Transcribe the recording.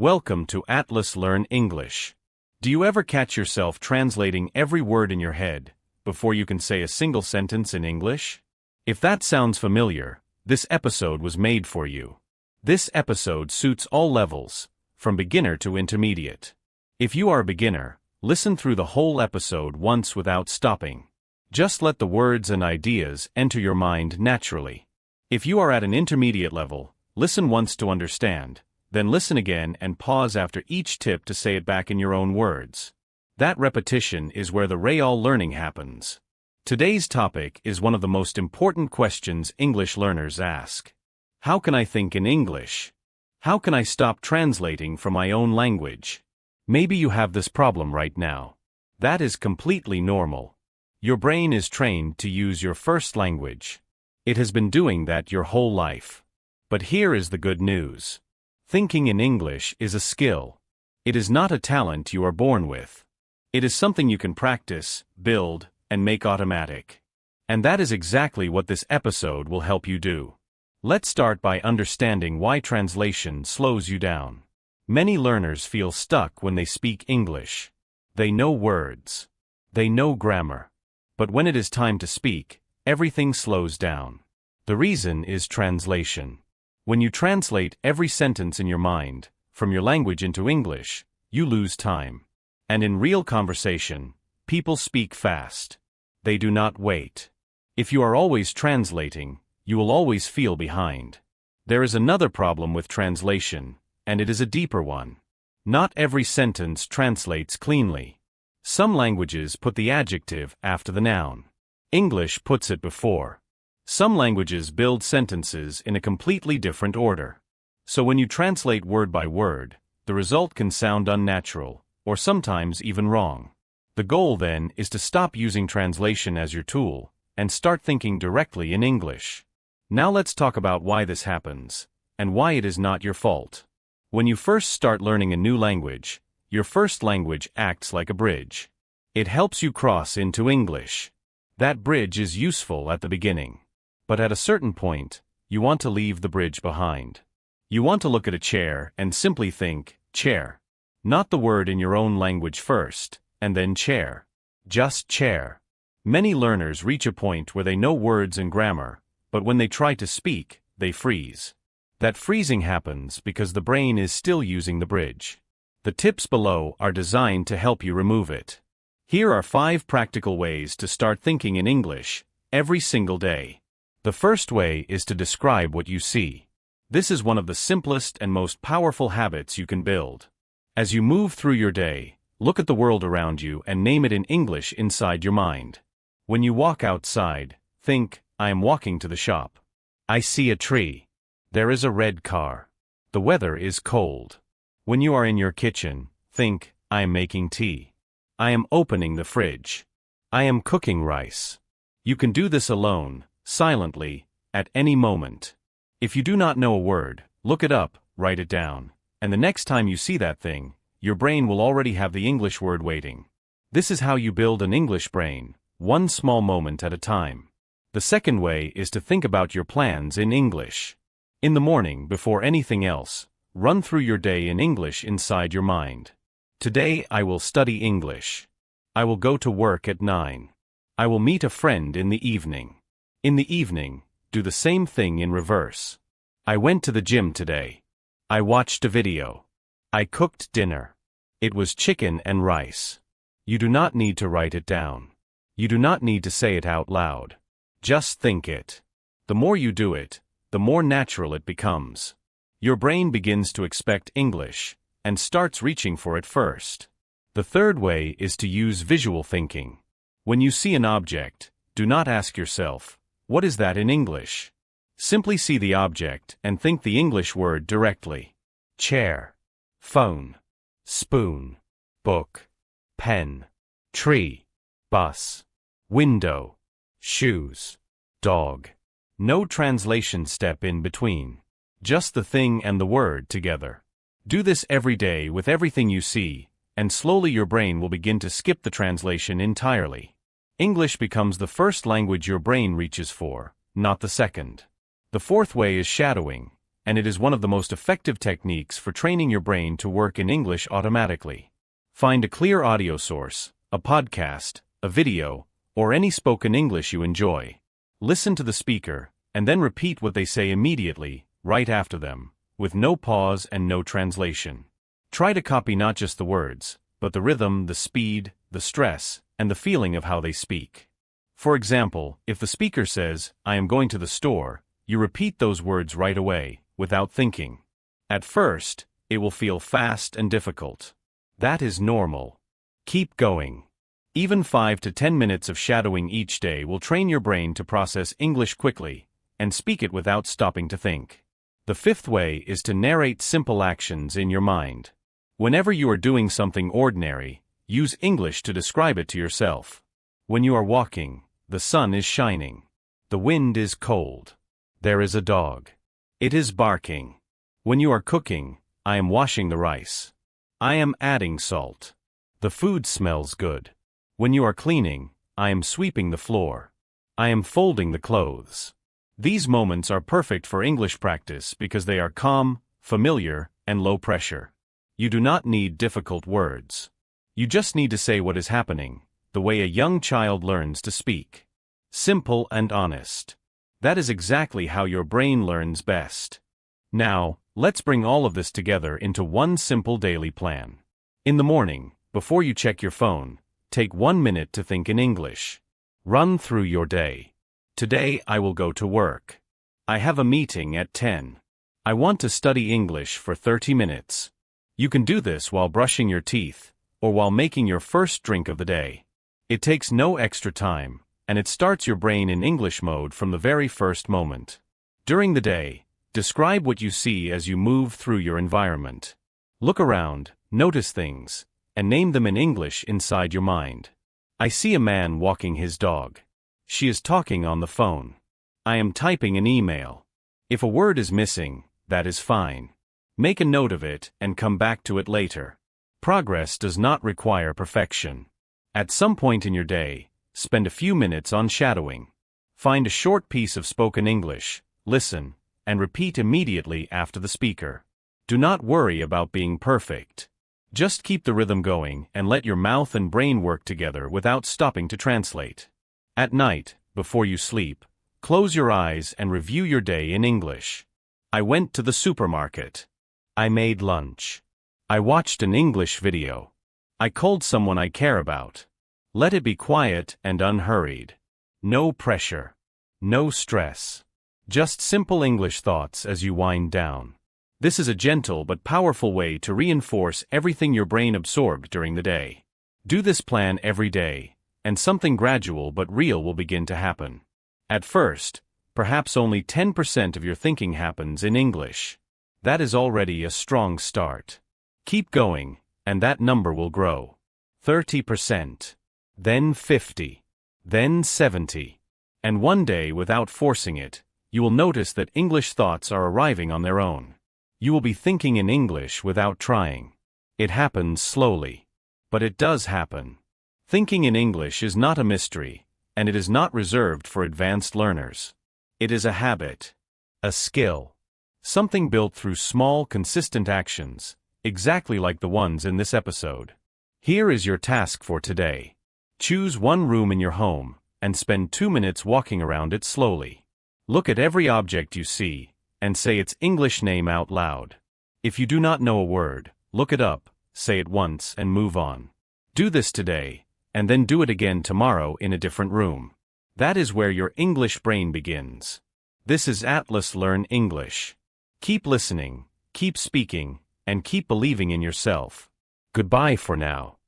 Welcome to Atlas Learn English. Do you ever catch yourself translating every word in your head before you can say a single sentence in English? If that sounds familiar, this episode was made for you. This episode suits all levels, from beginner to intermediate. If you are a beginner, listen through the whole episode once without stopping. Just let the words and ideas enter your mind naturally. If you are at an intermediate level, listen once to understand. Then listen again and pause after each tip to say it back in your own words. That repetition is where the real learning happens. Today's topic is one of the most important questions English learners ask. How can I think in English? How can I stop translating from my own language? Maybe you have this problem right now. That is completely normal. Your brain is trained to use your first language. It has been doing that your whole life. But here is the good news. Thinking in English is a skill. It is not a talent you are born with. It is something you can practice, build, and make automatic. And that is exactly what this episode will help you do. Let's start by understanding why translation slows you down. Many learners feel stuck when they speak English. They know words. They know grammar. But when it is time to speak, everything slows down. The reason is translation. When you translate every sentence in your mind, from your language into English, you lose time. And in real conversation, people speak fast. They do not wait. If you are always translating, you will always feel behind. There is another problem with translation, and it is a deeper one. Not every sentence translates cleanly. Some languages put the adjective after the noun. English puts it before. Some languages build sentences in a completely different order. So when you translate word by word, the result can sound unnatural, or sometimes even wrong. The goal then is to stop using translation as your tool, and start thinking directly in English. Now let's talk about why this happens, and why it is not your fault. When you first start learning a new language, your first language acts like a bridge. It helps you cross into English. That bridge is useful at the beginning. But at a certain point, you want to leave the bridge behind. You want to look at a chair and simply think, chair. Not the word in your own language first, and then chair. Just chair. Many learners reach a point where they know words and grammar, but when they try to speak, they freeze. That freezing happens because the brain is still using the bridge. The tips below are designed to help you remove it. Here are 5 practical ways to start thinking in English every single day. The first way is to describe what you see. This is one of the simplest and most powerful habits you can build. As you move through your day, look at the world around you and name it in English inside your mind. When you walk outside, think, I am walking to the shop. I see a tree. There is a red car. The weather is cold. When you are in your kitchen, think, I am making tea. I am opening the fridge. I am cooking rice. You can do this alone, silently, at any moment. If you do not know a word, look it up, write it down, and the next time you see that thing, your brain will already have the English word waiting. This is how you build an English brain, one small moment at a time. The second way is to think about your plans in English. In the morning, before anything else, run through your day in English inside your mind. Today I will study English. I will go to work at 9. I will meet a friend in the evening. In the evening, do the same thing in reverse. I went to the gym today. I watched a video. I cooked dinner. It was chicken and rice. You do not need to write it down. You do not need to say it out loud. Just think it. The more you do it, the more natural it becomes. Your brain begins to expect English, and starts reaching for it first. The third way is to use visual thinking. When you see an object, do not ask yourself, what is that in English? Simply see the object and think the English word directly. Chair, phone, spoon, book, pen, tree, bus, window, shoes, dog. No translation step in between. Just the thing and the word together. Do this every day with everything you see, and slowly your brain will begin to skip the translation entirely. English becomes the first language your brain reaches for, not the second. The fourth way is shadowing. and it is one of the most effective techniques for training your brain to work in English automatically. Find a clear audio source, a podcast, a video, or any spoken English you enjoy. Listen to the speaker, and then repeat what they say immediately, right after them, with no pause and no translation. Try to copy not just the words, but the rhythm, the speed, the stress, and the feeling of how they speak. For example, if the speaker says, "I am going to the store," you repeat those words right away, without thinking. At first, it will feel fast and difficult. That is normal. Keep going. Even 5 to 10 minutes of shadowing each day will train your brain to process English quickly and speak it without stopping to think. The fifth way is to narrate simple actions in your mind. Whenever you are doing something ordinary, use English to describe it to yourself. When you are walking, the sun is shining. The wind is cold. There is a dog. It is barking. When you are cooking, I am washing the rice. I am adding salt. The food smells good. When you are cleaning, I am sweeping the floor. I am folding the clothes. These moments are perfect for English practice because they are calm, familiar, and low pressure. You do not need difficult words. You just need to say what is happening, the way a young child learns to speak. Simple and honest. That is exactly how your brain learns best. Now, let's bring all of this together into one simple daily plan. In the morning, before you check your phone, take 1 minute to think in English. Run through your day. Today I will go to work. I have a meeting at 10. I want to study English for 30 minutes. You can do this while brushing your teeth, or while making your first drink of the day. It takes no extra time, and it starts your brain in English mode from the very first moment. During the day, describe what you see as you move through your environment. Look around, notice things, and name them in English inside your mind. I see a man walking his dog. She is talking on the phone. I am typing an email. If a word is missing, that is fine. Make a note of it and come back to it later. Progress does not require perfection. At some point in your day, spend a few minutes on shadowing. Find a short piece of spoken English, listen, and repeat immediately after the speaker. Do not worry about being perfect. Just keep the rhythm going and let your mouth and brain work together without stopping to translate. At night, before you sleep, close your eyes and review your day in English. I went to the supermarket. I made lunch. I watched an English video. I called someone I care about. Let it be quiet and unhurried. No pressure. No stress. Just simple English thoughts as you wind down. This is a gentle but powerful way to reinforce everything your brain absorbed during the day. Do this plan every day, and something gradual but real will begin to happen. At first, perhaps only 10% of your thinking happens in English. That is already a strong start. Keep going, and that number will grow. 30%, then 50, then 70. And one day, without forcing it, you will notice that English thoughts are arriving on their own. You will be thinking in English without trying. It happens slowly. But it does happen. Thinking in English is not a mystery, and it is not reserved for advanced learners. It is a habit, a skill, something built through small, consistent actions, exactly like the ones in this episode. Here is your task for today. Choose one room in your home, and spend 2 minutes walking around it slowly. Look at every object you see, and say its English name out loud. If you do not know a word, look it up, say it once and move on. Do this today, and then do it again tomorrow in a different room. That is where your English brain begins. This is Atlas Learn English. Keep listening, keep speaking, and keep believing in yourself. Goodbye for now.